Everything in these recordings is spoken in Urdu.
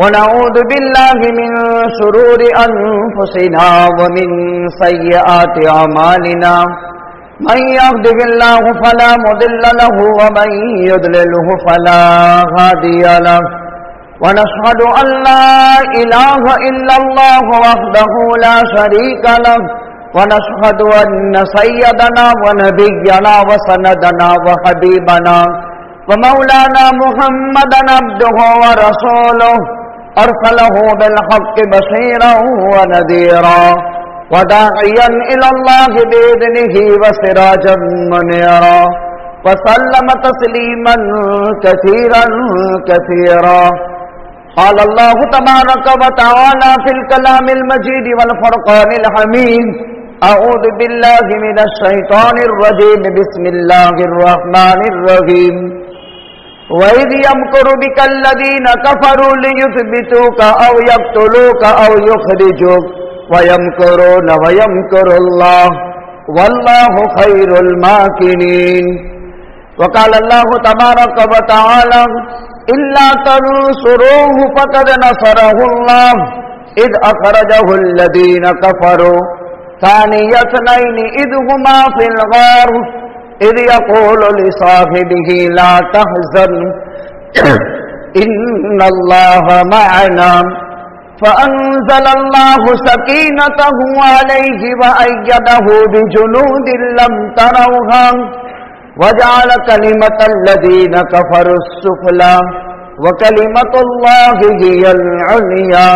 ونعوذ بالله من شرور أنفسنا ومن سيئات أعمالنا من يهده الله فلا مضل له ومن يضلله فلا هادي له ونشهد أن لا إله إلا الله وحده لا شريك له ونشهد أن سيدنا ونبينا وسندنا وحبيبنا ومولانا محمدا عبده ورسوله أرسله بالحق بشيرا ونذيرا وداعيا إلى الله بإذنه وسراجا منيرا وسلم تسليما كثيرا كثيرا. قال الله تبارك وتعالى في الكلام المجيد والفرقان الحميد: أعوذ بالله من الشيطان الرجيم بسم الله الرحمن الرحيم. وَإِذْ يَمْكُرُ بِكَ الَّذِينَ كَفَرُوا لِيُثْبِتُوكَ أَوْ يَقْتُلُوكَ أَوْ يُخْرِجُوكَ وَيَمْكُرُونَ وَيَمْكُرُ اللَّهُ وَاللَّهُ خَيْرُ الْمَاكِرِينَ. وقال الله تبارك وتعالى: إِلَّا تَنْصُرُوهُ فَقَدْ نَصَرَهُ اللَّهُ إِذْ أَخْرَجَهُ الَّذِينَ كَفَرُوا ثاني اثنين إذ هما في الغار إذ يقول لصاحبه لا تحزن إن الله معنا فأنزل الله سكينته عليه وأيده بجنود لم تروها وجعل كلمة الذين كفروا السفلى وكلمة الله هي العليا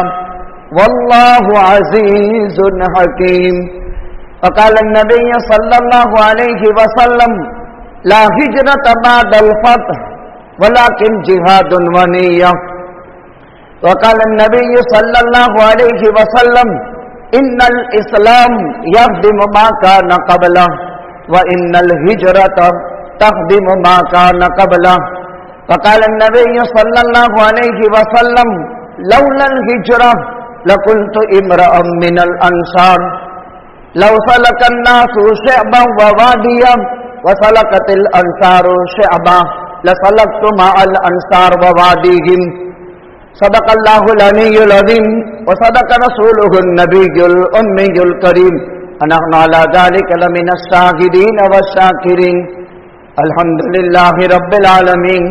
والله عزيز حكيم. فقال النبي صلى الله عليه وسلم: لا هجرة بعد الفتح ولكن جهاد ونية. وقال النبي صلى الله عليه وسلم: إن الإسلام يخدم ما كان قبله وإن الهجرة تخدم ما كان قبله. فقال النبي صلى الله عليه وسلم: لولا الهجرة لقلت امرأ من الأنصار لو سلك الناس شعبا وواديا وسلكت الأنصار شعبا لسلكت مع الأنصار وواديهم. صدق الله العلي العظيم وصدق رسوله النبي الأمي الكريم ونحن على ذلك لمن الشاهدين والشاكرين. الحمد لله رب العالمين.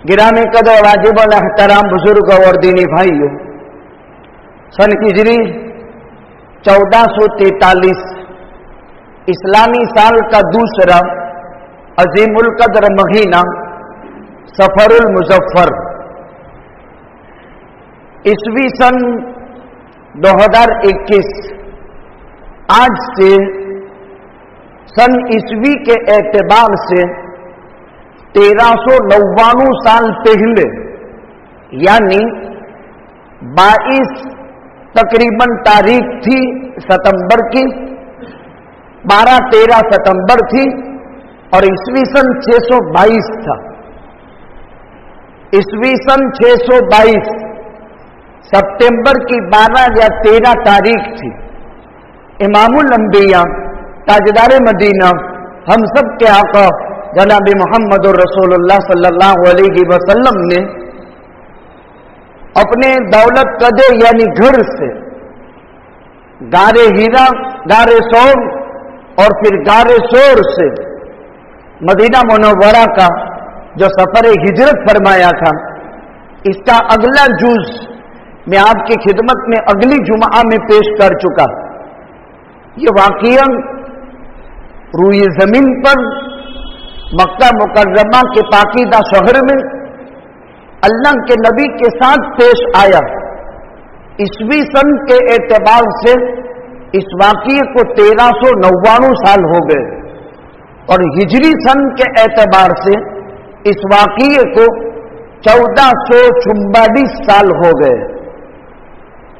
گرامی قدر واجب الاحترام بزرگ اور دینی بھائیوں، سن ہجری 1443 اسلامی سال کا دوسرا عظیم القدر مہینہ سفر المظفر عیسوی سن 2021 آج سے سن عیسوی کے اعتبار سے 1399 سال پہلے یعنی 22 تقریباً تاریخ تھی ستمبر کی، 12-13 ستمبر تھی اور عیسوی سن 622 تھا. عیسوی سن 622 ستمبر کی 12 یا 13 تاریخ تھی. امام الانبیاء تاجدار مدینہ ہم سب کے آقا جناب محمد رسول اللہ صلی اللہ علیہ وسلم نے اپنے دولت قدے یعنی گھر سے غار ہیرا، غار ثور اور پھر غار ثور سے مدینہ منورہ کا جو سفر ہجرت فرمایا تھا، اس کا اگلا جز میں آپ کی خدمت میں اگلی جمعہ میں پیش کر چکا. یہ واقعہ روئے زمین پر مکہ مکرمہ کے پاکیزہ شہر میں اللہ کے نبی کے ساتھ پیش آیا. عیسوی سن کے اعتبار سے اس واقعے کو 1399 سال ہو گئے اور ہجری سن کے اعتبار سے اس واقعے کو 1444 سال ہو گئے.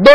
2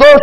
2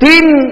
3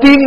3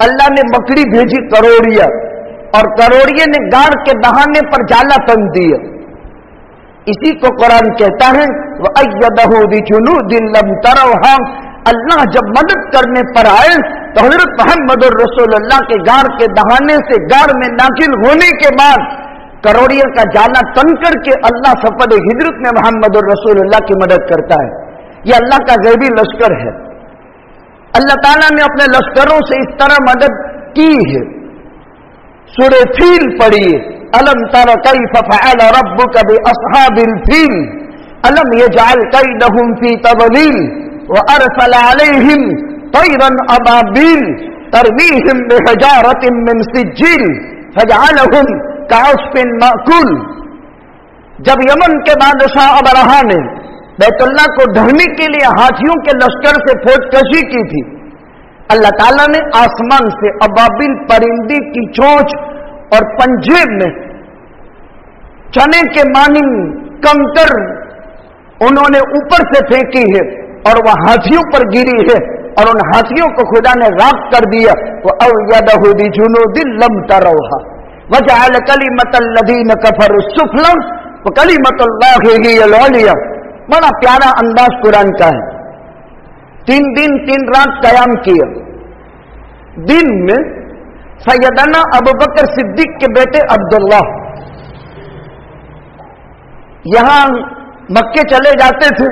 اللہ نے مکڑی بھیجی کروڑیا، اور کروڑیے نے گاڑ کے دہانے پر جالا تن دیا. اسی کو قرآن کہتا ہے وَأَيَّدَهُ بِجُنُودٍ لَمْ تَرَوْهَا. اللہ جب مدد کرنے پر آئے تو حضرت محمد الرسول اللہ کے گاڑ کے دہانے سے گاڑ میں داخل ہونے کے بعد کروڑیے کا جالا تن کر کے اللہ سفر ہجرت میں محمد الرسول اللہ کی مدد کرتا ہے. یہ اللہ کا غیبی لشکر ہے. اللہ تعالیٰ نے اپنے لشکروں سے اس طرح مدد کی ہے. سورہ فیل پڑھیے. الم تر کیف فعل ربک باصحاب الفیل الم یجعل کیدہم فی تضلیل وارسل علیہم طیرا ابابیل ترمیہم بحجارۃ من سجیل فجعلہم کعصف مأکول. جب یمن کے بادشاہ ابرہا نے بیت اللہ کو ڈھانے کے لیے ہاتھیوں کے لشکر سے فوج کشی کی تھی، اللہ تعالیٰ نے آسمان سے ابابیل پرندے کی چونچ اور پنجے میں چنے کے مانند کنکر انہوں نے اوپر سے پھینکی ہے اور وہ ہاتھیوں پر گری ہے، اور ان ہاتھیوں کو خدا نے راکھ کر دیا. وَأَوْيَدَهُ بِجُنُودٍ لَمْ تَرَوْهَا وَجَعَلَ كَلِمَةَ الَّذِينَ كَفَرُوا السُّفْلَىٰ وَكَلِمَةُ اللَّهِ هِيَ الْعُلْيَا. بڑا پیارا انداز قرآن کا ہے. 3 دن 3 رات قیام کیا. دن میں سیدنا ابوبکر صدیق کے بیٹے عبداللہ یہاں مکے چلے جاتے تھے،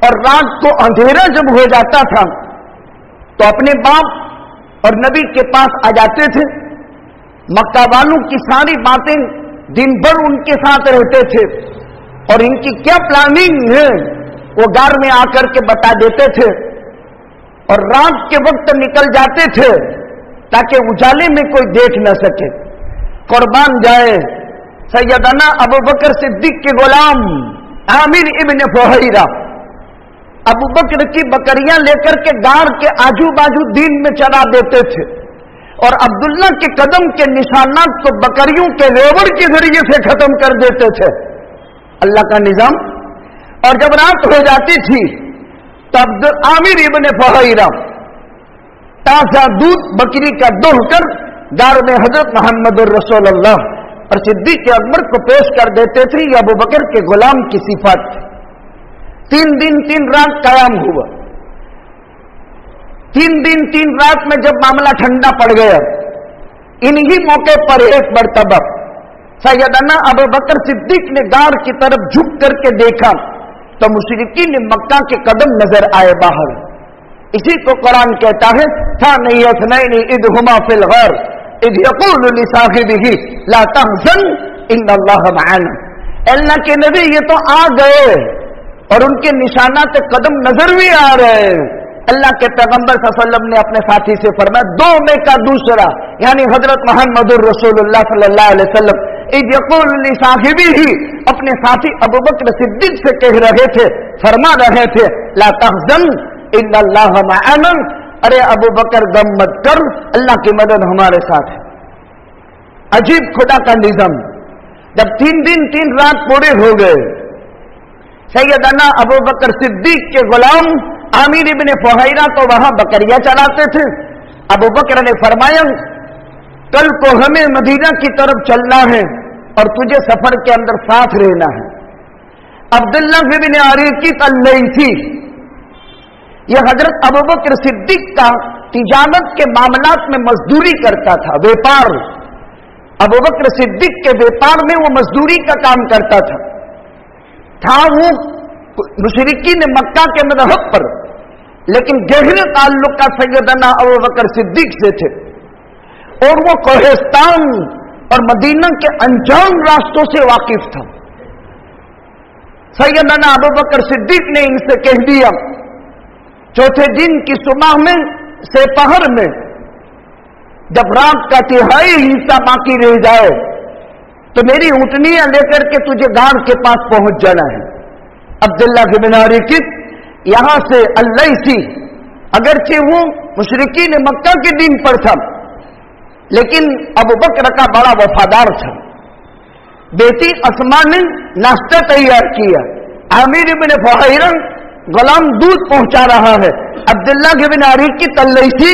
اور رات کو اندھیرا جب ہو جاتا تھا تو اپنے باپ اور نبی کے پاس آ جاتے تھے. مکہ والوں کی ساری باتیں دن بھر ان کے ساتھ رہتے تھے، اور ان کی کیا پلاننگ ہے وہ غار میں آ کر کے بتا دیتے تھے. اور رات کے وقت نکل جاتے تھے تاکہ اجالے میں کوئی دیکھ نہ سکے. قربان جائے سیدنا ابوبکر صدیق کے غلام عامر ابن فہیرہ ابوبکر کی بکریاں لے کر کے غار کے آجو باجو دین میں چلا دیتے تھے، اور عبداللہ کے قدم کے نشانات کو بکریوں کے ریوڑ کے ذریعے سے ختم کر دیتے تھے. اللہ کا نظام. اور جب رات ہو جاتی تھی تب عامر ابن فہیرہ تازہ دودھ بکری کا دوہ کر غار میں حضرت محمد الرسول اللہ اور صدیق اکبر کو پیش کر دیتے تھے. یہ ابوبکر کے غلام کی صفات تھی. 3 دن 3 رات قیام ہوا. 3 دن 3 رات میں جب معاملہ ٹھنڈا پڑ گیا، انہی موقع پر ایک مرتبہ سیدنا ابوبکر صدیق نے غار کی طرف جھک کر کے دیکھا تو مشرکین مکہ کے قدم نظر آئے باہر. اسی کو قرآن کہتا ہے ثانی اثنین اذ ہما فی الغار اذ یقول لصاحبہ لا تحزن ان اللہ معنا. اللہ کے نبی یہ تو آ گئے اور ان کے نشانات قدم نظر بھی آ رہے ہیں. اللہ کے پیغمبر صلی اللہ علیہ وسلم نے اپنے ساتھی سے فرمایا، دو میں کا دوسرا یعنی حضرت محمد الرسول اللہ صلی اللہ علیہ وسلم اذ یقول لصاحبہ اپنے ساتھی ابوبکر صدیق سے کہہ رہے تھے، فرما رہے تھے لا تحزن ان اللہ معنا. ارے ابوبکر غم مت کر، اللہ کی مدد ہمارے ساتھ ہے. عجیب خدا کا نظام. جب 3 دن 3 رات پورے ہو گئے، سیدنا ابوبکر صدیق کے غلام عامر ابن فہیرہ تو وہاں بکریاں چلاتے تھے. ابوبکر نے فرمایا کل کو ہمیں مدینہ کی طرف چلنا ہے اور تجھے سفر کے اندر ساتھ رہنا ہے. عبداللہ بن عریقہ اللیثی یہ حضرت ابوبکر صدیق کا تجارت کے معاملات میں مزدوری کرتا تھا، ویپار. ابوبکر صدیق کے ویپار میں وہ مزدوری کا کام کرتا تھا وہ مشرکین مکہ کے مذہب پر، لیکن گہرے تعلق کا سیدنا ابوبکر صدیق سے تھے، اور وہ کوہستان اور مدینہ کے انجان راستوں سے واقف تھا. سیدنا ابوبکر صدیق نے ان سے کہہ دیا چوتھے دن کی صبح میں سپہر میں جب رات کا تہائی حصہ باقی رہ جائے تو میری اونٹنیاں لے کر کے تجھے غار کے پاس پہنچ جانا ہے. عبداللہ بن عریقہ یہاں سے اللیثی اگرچہ وہ مشرکین مکہ کے دین پر تھا لیکن ابوبکر کا بڑا وفادار تھا. بیٹی اسما نے ناشتہ تیار کیا. عامر بن فہیرہ غلام دودھ پہنچا رہا ہے. عبداللہ بن عریقہ اللیثی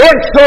100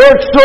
100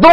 2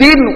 3,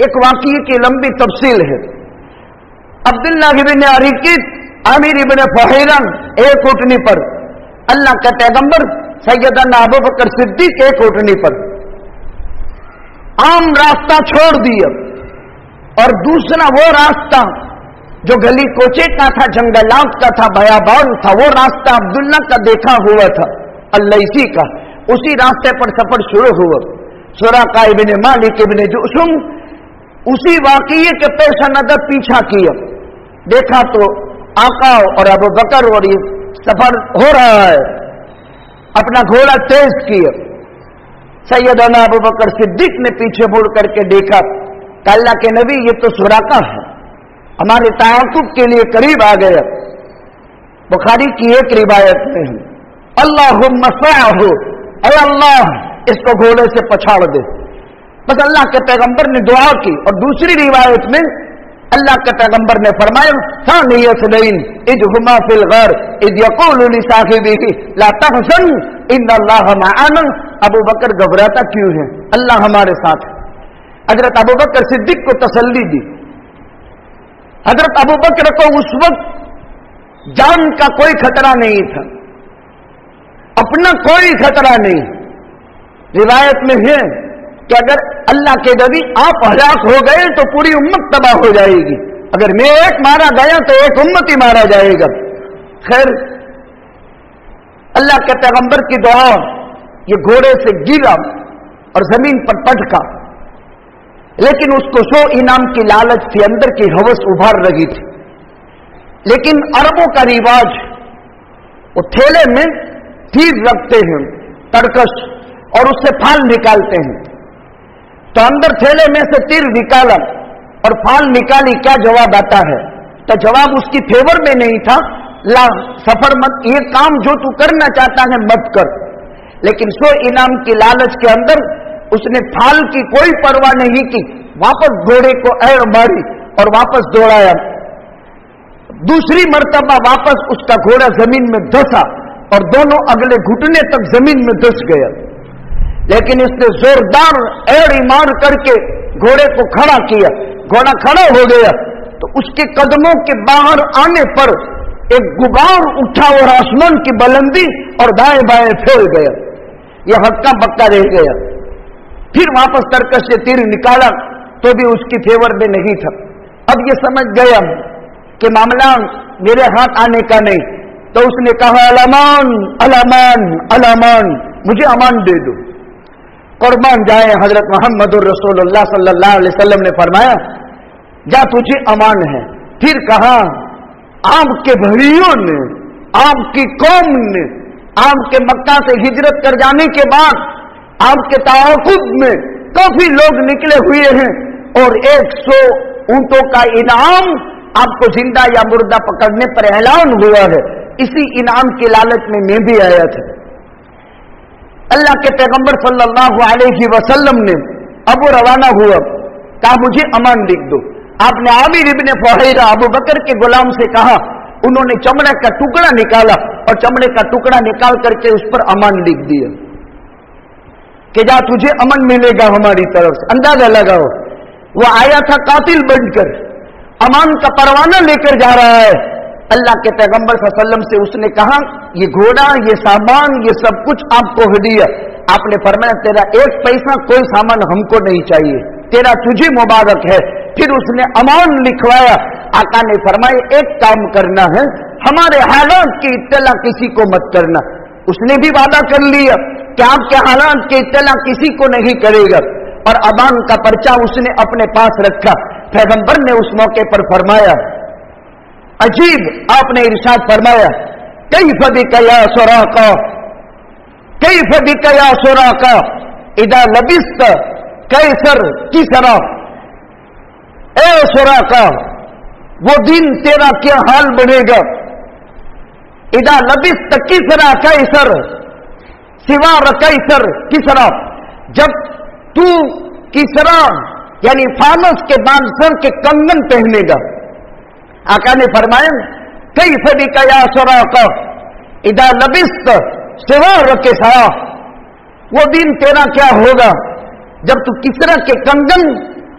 ایک واقعے کی لمبی تفصیل ہے. عبداللہ ابن عریقیت عامر ابن فہیرہ ایک اٹھنی پر، اللہ کا پیغمبر سیدنا ابو بکر صدیق ایک اٹھنی پر، عام راستہ چھوڑ دیا اور دوسرا وہ راستہ جو گلی کوچے کا تھا، جنگلات کا تھا، بیابان تھا، وہ راستہ عبداللہ کا دیکھا ہوا تھا، الليثی کا. اسی راستے پر سفر شروع ہوا. سراقہ ابن مالک ابن جعشم اسی واقعے کے پیش نظر پیچھا کیا، دیکھا تو آقا اور ابو بکر اور یہ سفر ہو رہا ہے، اپنا گھوڑا تیز کیا. سیدنا ابو بکر صدیق نے پیچھے مڑ کر کے دیکھا کہ اللہ کے نبی یہ تو سراقہ ہے، ہمارے تعاقب کے لیے قریب آ گیا. بخاری کی ایک روایت میں ہے اللہم صعہ، اے اللہ اس کو گھوڑے سے پچھاڑ دے. بس اللہ کے پیغمبر نے دعا کی. اور دوسری روایت میں اللہ کے پیغمبر نے فرمایا ثانی اثنین اذ ہما فی الغار اذ یقول لصاحبہ لا تحزن ان اللہ معنا. ابو بکر گھبراتا کیوں ہے؟ اللہ ہمارے ساتھ ہے. حضرت ابو بکر صدیق کو تسلی دی. حضرت ابو بکر کو اس وقت جان کا کوئی خطرہ نہیں تھا، اپنا کوئی خطرہ نہیں. روایت میں ہے کہ اگر اللہ کے نبی آپ ہلاک ہو گئے تو پوری امت تباہ ہو جائے گی، اگر میں ایک مارا گیا تو ایک امت ہی مارا جائے گا. خیر اللہ کے پیغمبر کی دعا، یہ گھوڑے سے گرا اور زمین پر پٹکا، لیکن اس کو 100 انعام کی لالچ تھی، اندر کی ہوس ابھر رہی تھی. لیکن عربوں کا رواج، وہ تھیلے میں تیر رکھتے ہیں ترکش اور اس سے پھال نکالتے ہیں. تو اندر تھیلے میں سے تیر نکالا اور پھال نکالی، کیا جواب آتا ہے؟ تو جواب اس کی فیور میں نہیں تھا، لا سفر مت، یہ کام جو تو کرنا چاہتا ہے مت کر. لیکن 100 انعام کی لالچ کے اندر اس نے پھال کی کوئی پرواہ نہیں کی، واپس گھوڑے کو ایڑ ماری اور واپس دوڑایا. دوسری مرتبہ واپس اس کا گھوڑا زمین میں دھسا اور دونوں اگلے گھٹنے تک زمین میں دھس گیا. لیکن اس نے زوردار ایڑی مار کر کے گھوڑے کو کھڑا کیا. گھوڑا کھڑا ہو گیا تو اس کے قدموں کے باہر آنے پر ایک غبار اٹھا اور آسمان کی بلندی اور دائیں بائیں پھیل گیا. یہ ہکا بکا رہ گیا. پھر واپس ترکش سے تیر نکالا تو بھی اس کی فیور میں نہیں تھا. اب یہ سمجھ گیا کہ معاملہ میرے ہاتھ آنے کا نہیں، تو اس نے کہا الامان الامان الامان، مجھے امان دے دو. قربان جائیں حضرت محمد الرسول اللہ صلی اللہ علیہ وسلم نے فرمایا جا تجھے امان ہے. پھر کہا آپ کے بھائیوں نے، آپ کی قوم نے، آپ کے مکہ سے ہجرت کر جانے کے بعد آپ کے تعاقب میں کافی لوگ نکلے ہوئے ہیں اور 100 اونٹوں کا انعام آپ کو زندہ یا مردہ پکڑنے پر اعلان ہوا ہے. اسی انعام کی لالچ میں بھی آیا تھا. اللہ کے پیغمبر صلی اللہ علیہ وسلم نے اب روانہ ہوا، کہا مجھے امان لکھ دو. آپ نے عامر ابن فہیرہ ابو بکر کے غلام سے کہا، انہوں نے چمڑے کا ٹکڑا نکالا اور چمڑے کا ٹکڑا نکال کر کے اس پر امان لکھ دیا کہ جا تجھے امن ملے گا ہماری طرف سے. اندازہ لگاؤ، وہ آیا تھا قاتل بن کر، امان کا پروانہ لے کر جا رہا ہے. اللہ کے پیغمبر صلی اللہ علیہ وسلم سے اس نے کہا یہ گھوڑا، یہ سامان، یہ سب کچھ آپ کو ہدیہ. آپ نے فرمایا تیرا 1 پیسہ کوئی سامان ہم کو نہیں چاہیے، تیرا تجھے مبارک ہے. پھر اس نے امان لکھوایا. آقا نے فرمایا ایک کام کرنا ہے، ہمارے حالات کی اطلاع کسی کو مت کرنا. اس نے بھی وعدہ کر لیا کہ آپ کے حالات کی اطلاع کسی کو نہیں کرے گا. اور امان کا پرچہ اس نے اپنے پاس رکھا. پیغمبر نے اس موقع پر فرمایا عجیب، آپ نے ارشاد فرمایا کیف بک یا سراقہ، کیف بک یا سراقہ اذا لبست کیسر کسرا. اے سراقہ وہ دن تیرا کیا حال بنے گا، اذا لبست کسرا کیسر سوار کیسر کسرا، جب تو کسرا یعنی فانوس کے بادشاہ کے کنگن پہنے گا. آقا نے فرمایا کیف بک یا سراقہ اذا لبست سوار کسرا، وہ دن تیرا کیا ہوگا جب تو کسرا کے کنگن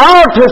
8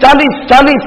40-40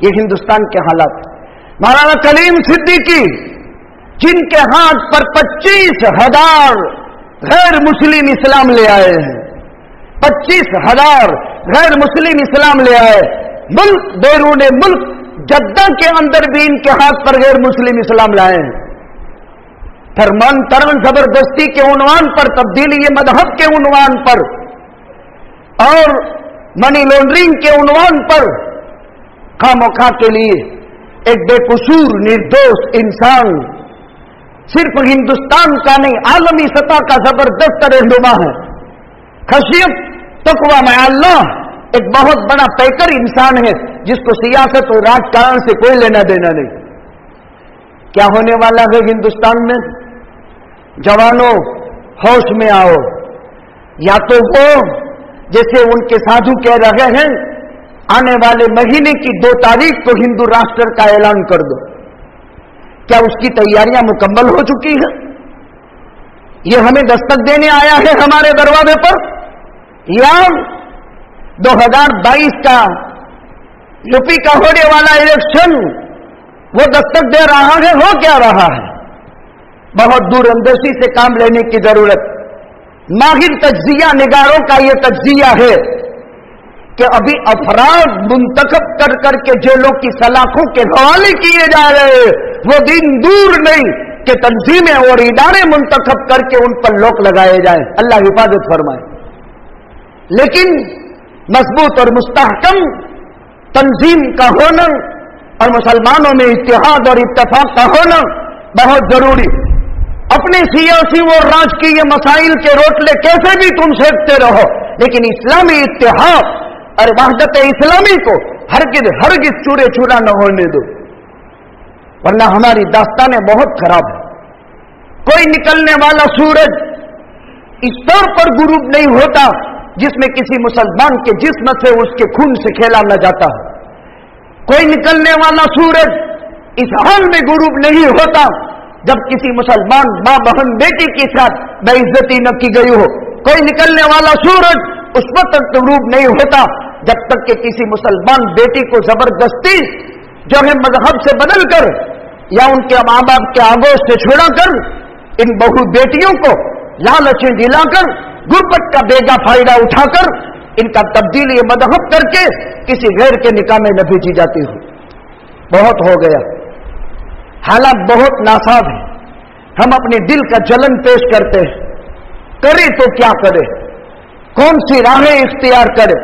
یہ ہندوستان کے حالات. مولانا کلیم صدیقی جن کے ہاتھ پر 25,000 غیر مسلم اسلام لے آئے ہیں, 25,000 غیر مسلم اسلام لے آئے, ملک بیرون ملک جدہ کے اندر بھی ان کے ہاتھ پر غیر مسلم اسلام لائے ہیں. فرمان ترن زبردستی کے عنوان پر, تبدیلی مذہب کے عنوان پر اور منی لانڈرنگ کے عنوان پر خاموخواہ کے لیے ایک بے قصور نردوش انسان صرف ہندوستان کا نہیں عالمی سطح کا زبردست رہنما ہے. خشیت تقوی مع اللہ ایک بہت بڑا پیکر انسان ہے جس کو سیاست اور راجکارن سے کوئی لینا دینا نہیں. کیا ہونے والا ہے ہندوستان میں؟ جوانوں ہوش میں آؤ. یا تو وہ جیسے ان کے سادھو کہہ رہے ہیں آنے والے مہینے کی 2 تاریخ کو ہندو راشٹر کا اعلان کر دو. کیا اس کی تیاریاں مکمل ہو چکی ہیں؟ یہ ہمیں دستک دینے آیا ہے ہمارے دروازے پر, یا 2022 کا یو پی کا ہونے والا الیکشن وہ دستک دے رہا ہے؟ ہو کیا رہا ہے؟ بہت دور اندیشی سے کام لینے کی ضرورت. ماہر تجزیہ نگاروں کا یہ تجزیہ ہے کہ ابھی افراد منتخب کر کر کے جیلوں کی سلاخوں کے حوالے کیے جا رہے ہیں. وہ دن دور نہیں کہ تنظیمیں اور ادارے منتخب کر کے ان پر لوک لگائے جائیں. اللہ حفاظت فرمائے. لیکن مضبوط اور مستحکم تنظیم کا ہونا اور مسلمانوں میں اتحاد اور اتفاق کا ہونا بہت ضروری. اپنے سیاسی اور راجکیہ مسائل کے روٹلے کیسے بھی تم سیکتے رہو, لیکن اسلامی اتحاد اور وحدت اسلامی کو ہرگز چورے چورا نہ ہونے دو, ورنہ ہماری داستانیں بہت خراب ہیں. کوئی نکلنے والا سورج اس طور پر غروب نہیں ہوتا جس میں کسی مسلمان کے جسم سے اس کے خون سے کھیلا نہ جاتا ہے. کوئی نکلنے والا سورج اس حال میں غروب نہیں ہوتا جب کسی مسلمان ماں بہن بیٹی کے ساتھ بے عزتی نہ کی گئی ہو. کوئی نکلنے والا سورج اس وقت غروب نہیں ہوتا جب تک کہ کسی مسلمان بیٹی کو زبردستی جو ہے مذہب سے بدل کر یا ان کے ماں باپ کے آگوش سے چھوڑا کر ان بہو بیٹیوں کو لالچیں دلا کر غربت کا بیگا فائدہ اٹھا کر ان کا تبدیلی مذہب کر کے کسی غیر کے نکاح میں نہ بھیجی جاتی ہو. بہت ہو گیا. حالات بہت ناصاف ہیں. ہم اپنے دل کا جلن پیش کرتے ہیں. کرے تو کیا کرے, کون سی راہیں اختیار کرے.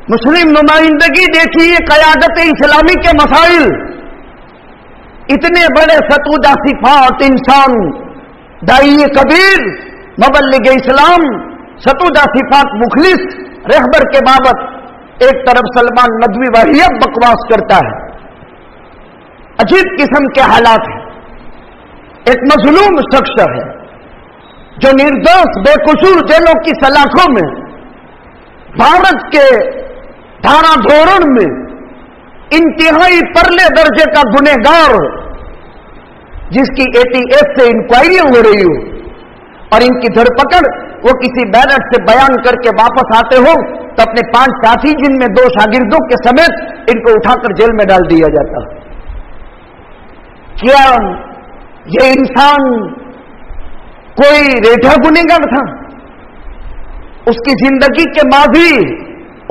مسلم نمائندگی دیکھیے قیادت اسلامی کے مسائل. اتنے بڑے ستودہ صفات انسان, داعی کبیر, مبلغ اسلام, ستودہ صفات مخلص رہبر کے بابت ایک طرف سلمان ندوی وحیب بکواس کرتا ہے. عجیب قسم کے حالات ہیں. ایک مظلوم شخص ہے جو نردوش بے قصور جیلوں کی سلاخوں میں بھارت کے دھارا دھورن میں انتہائی پرلے درجے کا گنہگار جس کی ATF سے انکوائری ہو رہی ہو اور ان کی دھر پکڑ وہ کسی بیرٹ سے بیان کر کے واپس آتے ہو تو اپنے 5 ساتھی جن میں 2 شاگردوں کے سمیت ان کو اٹھا کر جیل میں ڈال دیا جاتا. کیا یہ انسان کوئی ریٹھا گنہگار تھا؟ اس کی زندگی کے ماضی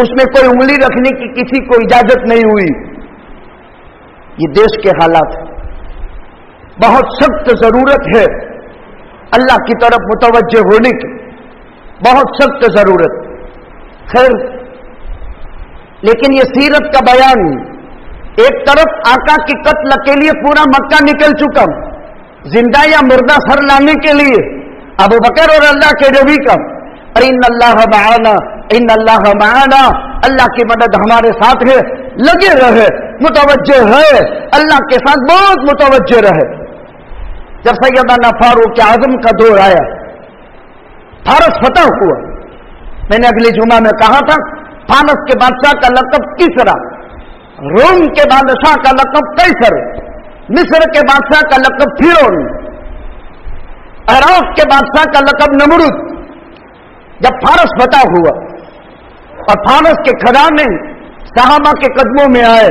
اس میں کوئی انگلی رکھنے کی کسی کو اجازت نہیں ہوئی. یہ دیش کے حالات ہیں. بہت سخت ضرورت ہے اللہ کی طرف متوجہ ہونے کی, بہت سخت ضرورت. خیر, لیکن یہ سیرت کا بیان, ایک طرف آقا کی قتل کے لیے پورا مکہ نکل چکا, زندہ یا مردہ سر لانے کے لیے ابو بکر اور اللہ کے نبی کا, اور ان اللہ معانا, ان اللہ معانا, اللہ کی مدد ہمارے ساتھ ہے, لگے رہے, متوجہ ہے, اللہ کے ساتھ بہت متوجہ رہے. جب سیدنا فاروق اعظم کا دور آیا, فارس فتح ہوا, میں نے اگلی جمعہ میں کہا تھا فارس کے بادشاہ کا لقب کسرا, روم کے بادشاہ کا لقب قیصر, مصر کے بادشاہ کا لقب فرعون, عراق کے بادشاہ کا لقب نمرود. جب فارس فتح ہوا اور فارس کے خزانے صحابہ کے قدموں میں آئے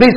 20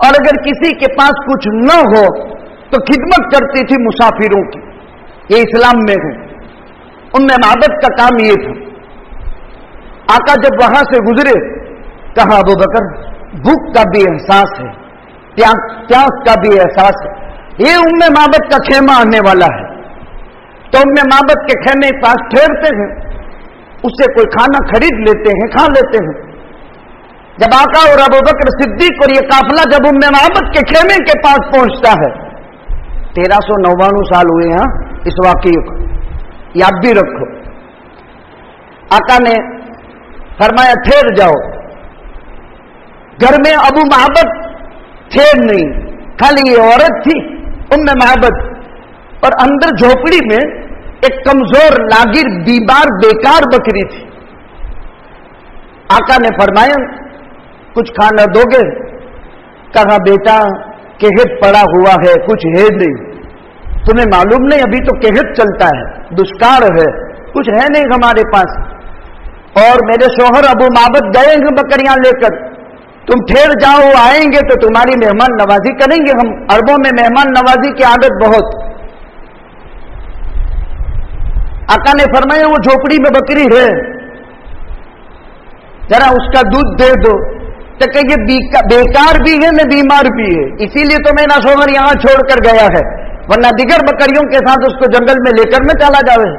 اور اگر کسی کے پاس کچھ نہ ہو تو خدمت کرتی تھی مسافروں کی. یہ اسلام میں ہے. معبد کا کام یہ تھا. آقا جب وہاں سے گزرے کہا ابو بکر بھوک کا بھی احساس ہے, پیاس کا بھی احساس ہے, یہ معبد کا خیمہ آنے والا ہے. تو معبد کے خیمے کے پاس ٹھہرتے ہیں, اس سے کوئی کھانا خرید لیتے ہیں, کھا لیتے ہیں. جب آقا اور ابو بکر صدیق اور یہ قافلہ جب معبد کے خیمے کے پاس پہنچتا ہے, 1399 سال ہوئے ہیں اس واقعے کو, یاد بھی رکھو. آقا نے فرمایا ٹھہر جاؤ. گھر میں ابو معبد تھے نہیں, خالی یہ عورت تھی معبد, اور اندر جھوپڑی میں ایک کمزور لاگیر بیمار بیکار بکری تھی. آقا نے فرمایا کچھ کھانا دو گے؟ کہا بیٹا قحط پڑا ہوا ہے, کچھ ہے نہیں. تمہیں معلوم نہیں ابھی تو قحط چلتا ہے, دشکار ہے, کچھ ہے نہیں ہمارے پاس. اور میرے شوہر ابو معبد گئے ہیں بکریاں لے کر, تم ٹھہر جاؤ, آئیں گے تو تمہاری مہمان نوازی کریں گے. ہم عربوں میں مہمان نوازی کی عادت بہت. آقا نے فرمایا وہ جھوپڑی میں بکری ہے, ذرا اس کا دودھ دے دو. تو کہ یہ بیکار بھی ہے نہ بیمار بھی ہے, اسی لیے تو میرا شوہر یہاں چھوڑ کر گیا ہے, ورنہ دیگر بکریوں کے ساتھ اس کو جنگل میں لے کر میں چلا جاوے.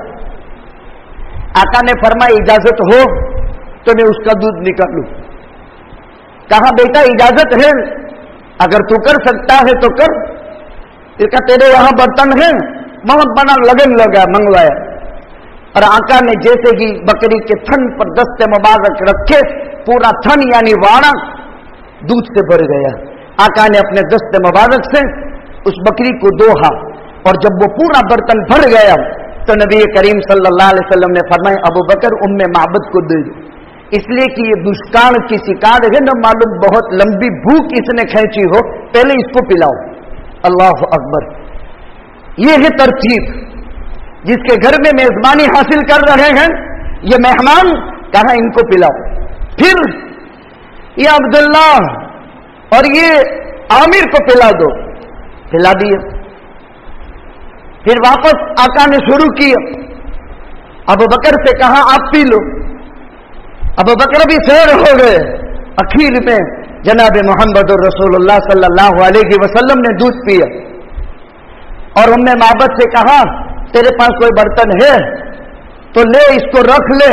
آقا نے فرمایا اجازت ہو تو میں اس کا دودھ نکالوں. کہا بیٹا اجازت ہے, اگر تو کر سکتا ہے تو کر. کہا تیرے یہاں برتن ہیں, بہت بڑا لگن لگا منگوایا. اور آقا نے جیسے ہی بکری کے تھن پر دست مبارک رکھے, پورا تھن یعنی واڑا دودھ سے بھر گیا. آقا نے اپنے دست مبارک سے اس بکری کو دوہا, اور جب وہ پورا برتن بھر گیا تو نبی کریم صلی اللہ علیہ وسلم نے فرمایا ابو بکر معبد کو دے دو, اس لیے کہ یہ دشکار کی شکار ہے, نہ معلوم بہت لمبی بھوک اس نے کھینچی ہو, پہلے اس کو پلاؤ. اللہ اکبر. یہ ہے ترتیب. جس کے گھر میں میزبانی حاصل کر رہے ہیں یہ مہمان, کہاں ان کو پلاؤ. پھر یہ عبداللہ اور یہ عامر کو پلا دو, پلا دیا. پھر واپس آقا نے شروع کیا. ابو بکر سے کہا آپ پی لو. ابو بکر بھی سیر ہو گئے. اخیر میں جناب محمد رسول اللہ صلی اللہ علیہ وسلم نے دودھ پیا, اور معبد سے کہا تیرے پاس کوئی برتن ہے تو لے, اس کو رکھ لے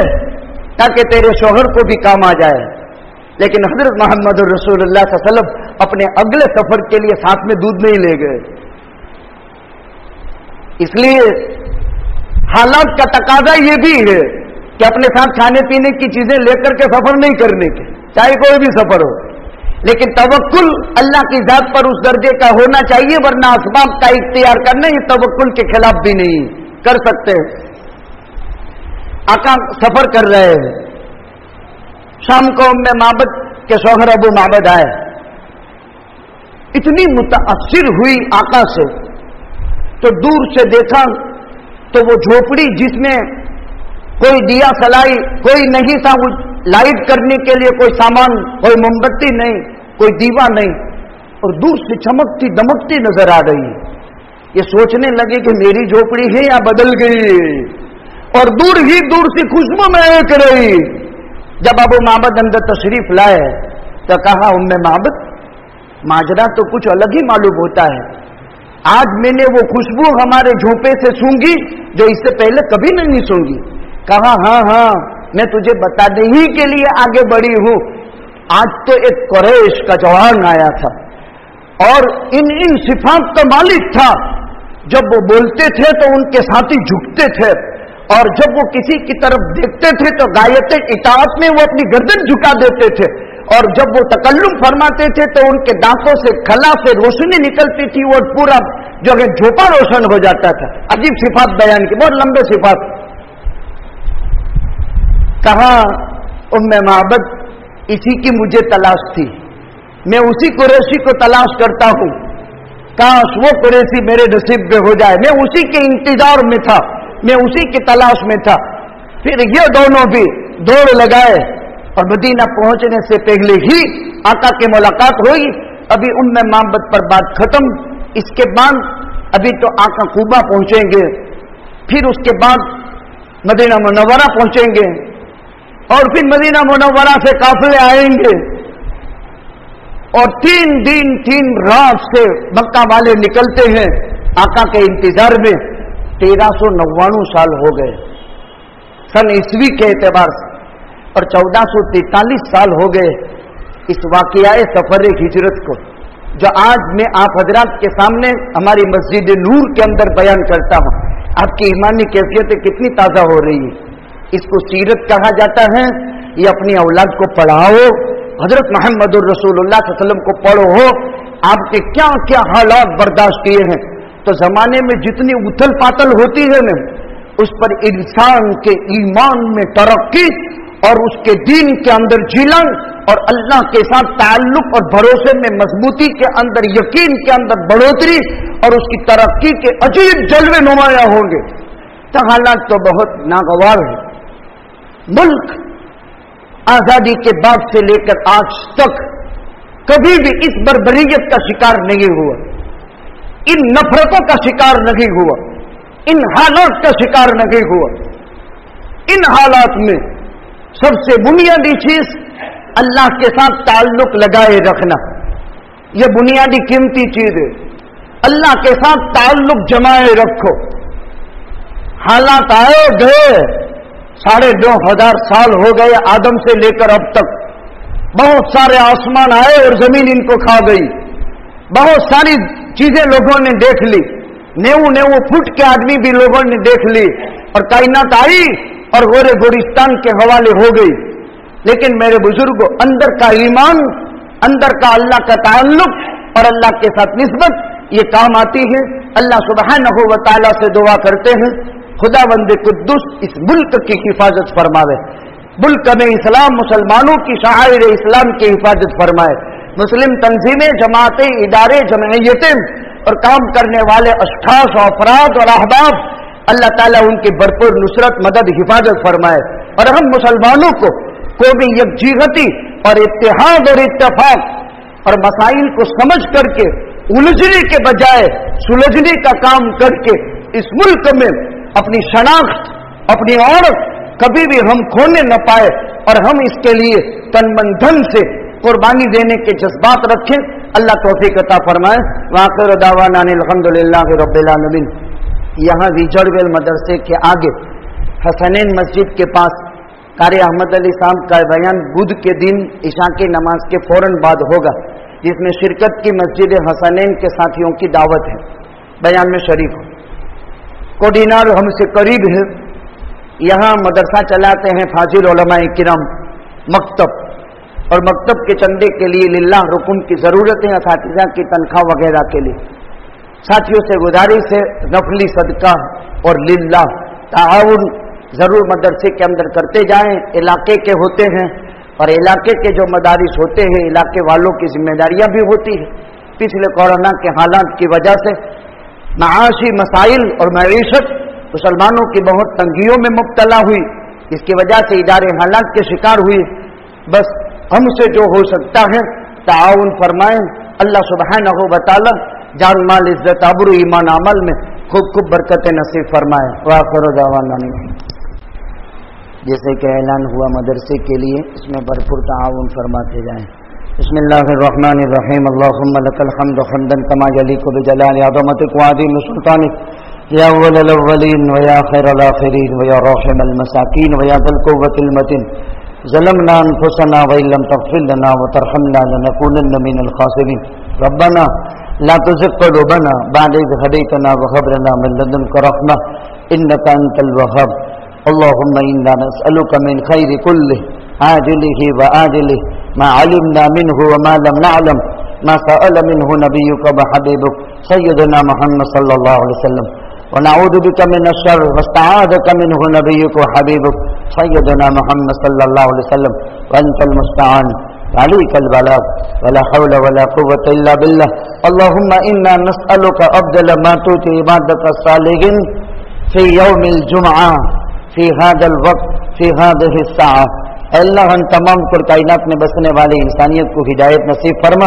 تاکہ تیرے شوہر کو بھی کام آ جائے. لیکن حضرت محمد رسول اللہ صلی اللہ علیہ وسلم اپنے اگلے سفر کے لیے ساتھ میں دودھ نہیں لے گئے. اس لیے حالات کا تقاضا یہ بھی ہے کہ اپنے ساتھ کھانے پینے کی چیزیں لے کر کے سفر نہیں کرنے کے, چاہے کوئی بھی سفر ہو. لیکن توکل اللہ کی ذات پر اس درجے کا ہونا چاہیے, ورنہ اسباب کا اختیار کرنا یہ توکل کے خلاف بھی نہیں کر سکتے. آقا سفر کر رہے ہیں. شام کو معبد کے شوہر ابو معبد آئے. اتنی متاثر ہوئی آقا سے تو دور سے دیکھا تو وہ جھوپڑی جس میں کوئی دیا سلائی کوئی نہیں تھا, لائٹ کرنے کے لیے کوئی سامان, کوئی موم بتی نہیں, کوئی دیوا نہیں, اور دور سے چمکتی دمکتی نظر آ رہی. یہ سوچنے لگے کہ میری جھوپڑی ہے یا بدل گئی, اور دور ہی دور سے خوشبو مہک رہی. جب ابو معبد اندر تشریف لائے تو کہا معبد ماجرا تو کچھ الگ ہی معلوم ہوتا ہے. آج میں نے وہ خوشبو ہمارے جھونپے سے سونگی جو اس سے پہلے کبھی نہیں سونگی. کہا ہاں میں تجھے بتانے ہی کے لیے آگے بڑھی ہوں. آج تو ایک قریش کا جوان آیا تھا اور ان صفات کا مالک تھا. جب وہ بولتے تھے تو ان کے ساتھی جھکتے تھے, اور جب وہ کسی کی طرف دیکھتے تھے تو غایت اطاعت میں وہ اپنی گردن جھکا دیتے تھے, اور جب وہ تکلم فرماتے تھے تو ان کے دانتوں سے کھلا سے روشنی نکلتی تھی اور پورا جو ہے جھوپا روشن ہو جاتا تھا. عجیب صفات بیان کی, بہت لمبے صفات. کہا معبد اسی کی مجھے تلاش تھی, میں اسی قریشی کو تلاش کرتا ہوں, کاش وہ قریشی میرے نصیب میں ہو جائے. میں اسی کے انتظار میں تھا, میں اسی کی تلاش میں تھا. پھر یہ دونوں بھی دوڑ لگائے, اور مدینہ پہنچنے سے پہلے ہی آقا کی ملاقات ہوئی ابھی محبت پر بات ختم. اس کے بعد ابھی تو آقا قبا پہنچیں گے, پھر اس کے بعد مدینہ منورہ پہنچیں گے, اور پھر مدینہ منورہ سے قافلے آئیں گے, اور 3 دن 3 رات سے مکہ والے نکلتے ہیں آقا کے انتظار میں. 1399 سال ہو گئے سن عیسوی کے اعتبار سے, اور 1443 سال ہو گئے اس واقعہ سفر ہجرت کو, جو آج میں آپ حضرات کے سامنے ہماری مسجد نور کے اندر بیان کرتا ہوں. آپ کی ایمانی کیفیتیں کتنی تازہ ہو رہی ہے. اس کو سیرت کہا جاتا ہے. یہ اپنی اولاد کو پڑھاؤ, حضرت محمد الرسول اللہ صلی اللہ علیہ وسلم کو پڑھو, آپ کے کیا کیا حالات برداشت کیے ہیں. تو زمانے میں جتنی اتھل پاتل ہوتی ہے نا, اس پر انسان کے ایمان میں ترقی اور اس کے دین کے اندر جیلن اور اللہ کے ساتھ تعلق اور بھروسے میں مضبوطی کے اندر, یقین کے اندر بڑھوتری اور اس کی ترقی کے عجیب جلوے نمایاں ہوں گے. تو حالات تو بہت ناگوار ہے. ملک آزادی کے بعد سے لے کر آج تک کبھی بھی اس بربریت کا شکار نہیں ہوا, ان نفرتوں کا شکار نہیں ہوا, ان حالات کا شکار نہیں ہوا. ان حالات میں سب سے بنیادی چیز اللہ کے ساتھ تعلق لگائے رکھنا, یہ بنیادی قیمتی چیز ہے. اللہ کے ساتھ تعلق جمائے رکھو. حالات آئے گئے, 2500 سال ہو گئے آدم سے لے کر اب تک. بہت سارے آسمان آئے اور زمین ان کو کھا گئی. بہت ساری چیزیں لوگوں نے دیکھ لی, 90 فٹ کے آدمی بھی لوگوں نے دیکھ لی, اور کائنات آئی اور غور گورستان کے حوالے ہو گئی. لیکن میرے بزرگوں, اندر کا ایمان, اندر کا اللہ کا تعلق اور اللہ کے ساتھ نسبت, یہ کام آتی ہے. اللہ سبحانہ و تعالی سے دعا کرتے ہیں خداوند قدوس اس ملک کی حفاظت فرماوے, ملک میں اسلام مسلمانوں کی شعائر اسلام کی حفاظت فرمائے. مسلم تنظیمیں, جماعتیں, ادارے, جمعیتیں اور کام کرنے والے اشخاص, افراد اور احباب, اللہ تعالیٰ ان کی بھرپور نصرت, مدد, حفاظت فرمائے. اور ہم مسلمانوں کو قومی یکجہتی اور اتحاد اور اتفاق اور مسائل کو سمجھ کر کے الجھنے کے بجائے سلجھنے کا کام کر کے اس ملک میں اپنی شناخت, اپنی عورت کبھی بھی ہم کھونے نہ پائے, اور ہم اس کے لیے تن من دھن سے قربانی دینے کے جذبات رکھیں. اللہ توفیق عطا فرمائے. وآخر دعوانا الحمدللہ رب العالمین. یہاں ریجڑ ویل مدرسے کے آگے حسنین مسجد کے پاس قاری احمد علی صاحب کا بیان بدھ کے دن عشاء کی نماز کے فوراً بعد ہوگا, جس میں شرکت کی مسجد حسنین کے ساتھیوں کی دعوت ہے. بیان میں شریک ہو. کوڈینار ہم سے قریب ہے. یہاں مدرسہ چلاتے ہیں فاضل علماء کرام مکتب, اور مکتب کے چندے کے لیے للہ رکن کی ضرورت ہے, اساتذہ کی تنخواہ وغیرہ کے لیے. ساتھیوں سے گزارش ہے نفلی صدقہ اور للہ تعاون ضرور مدرسے کے اندر کرتے جائیں. علاقے کے ہوتے ہیں, اور علاقے کے جو مدارس ہوتے ہیں علاقے والوں کی ذمہ داریاں بھی ہوتی ہیں. پچھلے کورونا کے حالات کی وجہ سے معاشی مسائل اور معیشت مسلمانوں کی بہت تنگیوں میں مبتلا ہوئی, جس کی وجہ سے ادارے حالات کے شکار ہوئے. بس ہم سے جو ہو سکتا ہے تعاون فرمائیں. اللہ سبحانہ و تعالی جان مال عزت آبرو ایمان عمل میں خوب خوب برکت نصیب فرمائے. وآخر دعوانا جیسے کہ اعلان ہوا مدرسے کے لیے, اس میں بھرپور تعاون فرماتے جائیں. بسم اللہ الرحمن الرحیم. اللہم لک الحمد حمدا کما یلیق بجلال عظمتک وعظیم سلطانک, یا اول الاولین و یا خیر الاخرین و یا راحم المساکین و یا ذی القوة المتین. ظلمنا انفسنا وان لم تغفر لنا وترحمنا لنکونن من الخاسرین. ربنا لا تزغ قلوبنا بعد إذ هديتنا وهب لنا من لدنك رحمة إنك أنت الوهاب. اللهم إنا نسألك من خير كله عاجله وآجله ما علمنا منه وما لم نعلم, ما سأل منه نبيك وحبيبك سيدنا محمد صلى الله عليه وسلم, ونعوذ بك من الشر واستعاذك منه نبيك وحبيبك سيدنا محمد صلى الله عليه وسلم, وأنت المستعان عليك البلاغ ولا حول ولا قوة إلا بالله. اللهم إنا نسألك أفضل ما تؤتي عبادك الصالحين في يوم الجمعة في هذا الوقت في هذه الساعة. اے اللہ ہم تمام کائنات میں بسنے والے انسانیت کو ہدایت نصیب فرما,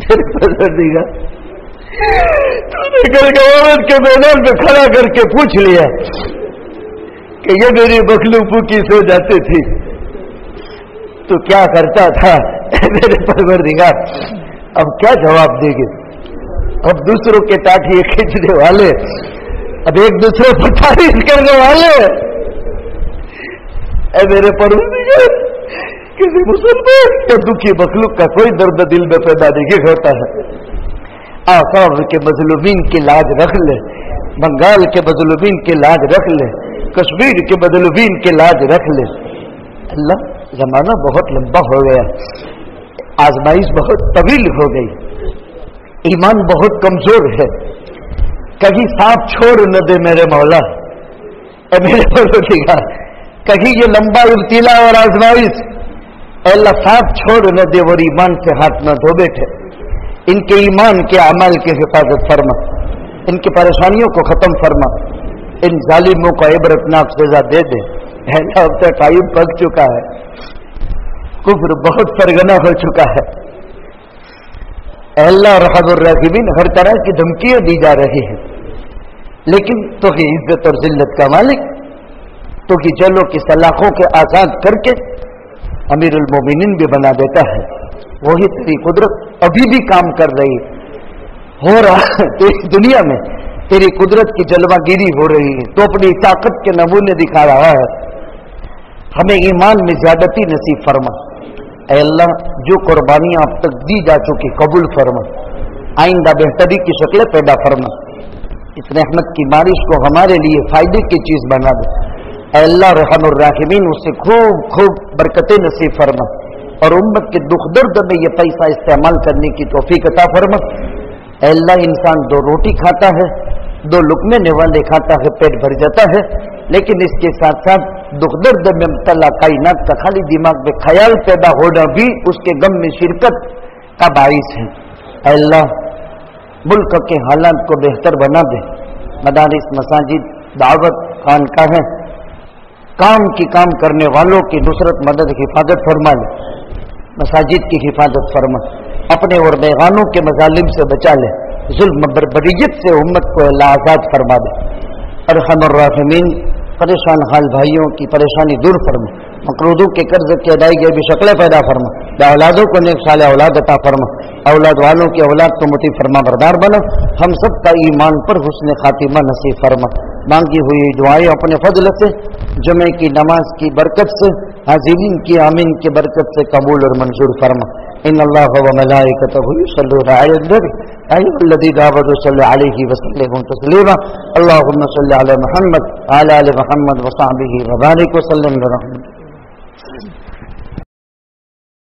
میرے پروردگار تو نے کل قیامت کے میدان پہ کھڑا کر کے پوچھ لیا کہ یہ میری مخلوق کی سو جاتی تھی تو کیا کرتا تھا؟ میرے پروردگار اب کیا جواب دے گے؟ اب دوسروں کے ٹاٹھیے کھینچنے والے، اب ایک دوسرے پر تعریف کرنے والے، اے میرے پروردگار کسی مسلمان یا دکھی مخلوق کا کوئی درد دل میں پیدا نہیں ہوتا ہے۔ آسام کے مظلومین کی لاج رکھ لے، بنگال کے مظلومین کی لاج رکھ لے، کشمیر کے مظلومین کی لاج رکھ لے۔ اللہ زمانہ بہت لمبا ہو گیا، آزمائش بہت طویل ہو گئی، ایمان بہت کمزور ہے، کہیں سانپ چھوڑ نہ دے میرے مولا، اے میرے پروردگار کہیں یہ لمبا ابتلا اور آزمائش اے اللہ سانپ چھوڑ نہ دے اور ایمان سے ہاتھ نہ دھو بیٹھے، ان کے ایمان کے اعمال کی حفاظت فرما، ان کی پریشانیوں کو ختم فرما، ان ظالموں کو عبرتناک سزا دے دے۔ اے اللہ اب تک ٹائم پک چکا ہے، کفر بہت سرگنا ہو چکا ہے، اے اللہ رحم الراحمین ہر طرح کی دھمکیاں دی جا رہی ہیں، لیکن تو ہی عزت اور ذلت کا مالک، تو کی جلوں کی سلاخوں کے آزاد کر کے امیر المومنین بھی بنا دیتا ہے، وہی تیری قدرت ابھی بھی کام کر رہی ہو رہا اس دنیا میں، تیری قدرت کی جلوہ گیری ہو رہی ہے، تو اپنی طاقت کے نمونے دکھا رہا ہے، ہمیں ایمان میں زیادتی نصیب فرما، اے اللہ جو قربانیاں اب تک دی جا چکی قبول فرما، آئندہ بہتری کی شکلیں پیدا فرما، اس رحمت کی بارش کو ہمارے لیے فائدے کی چیز بنا دے، اے اللہ رحم الراحمین اس سے خوب خوب برکتیں نصیب فرما، اور امت کے دکھ درد میں یہ پیسہ استعمال کرنے کی توفیق عطا فرما۔ اے اللہ انسان دو روٹی کھاتا ہے، دو لقمے نوالے کھاتا ہے، پیٹ بھر جاتا ہے، لیکن اس کے ساتھ ساتھ دکھ درد میں مبتلا کائنات کا خالی دماغ میں خیال پیدا ہونا بھی اس کے غم میں شرکت کا باعث ہے۔ اے اللہ ملک کے حالات کو بہتر بنا دے، مدارس، مساجد، دعوت خانقاہیں، کام کرنے والوں کی نصرت مدد حفاظت فرما لے، مساجد کی حفاظت فرما، اپنے اور بیگانوں کے مظالم سے بچا لے، ظلم بربریت سے امت کو اللہ آزاد فرما دے۔ ارحم الراحمین پریشان حال بھائیوں کی پریشانی دور فرما، مقروضوں کے قرض کی ادائیگی بھی شکلیں پیدا فرما، یا اولادوں کو نیک صالح اولاد عطا فرما، اولاد والوں کی اولاد کو مطیع فرما بردار بنا، ہم سب کا ایمان پر حسن خاتمہ نصیب فرما، مانگی ہوئی دعائیں اپنے فضل سے، جمعے کی نماز کی برکت سے، حاضرین کی آمین کی برکت سے قبول اور منظور فرما۔ ان اللہ و ملائکتہ یصلون علی النبی ایھا الذین آمنوا صلوا علیہ وسلموا تسلیما، اللهم صل علی محمد وعلی آل محمد وصحبہ وبارک وسلم برحمتک۔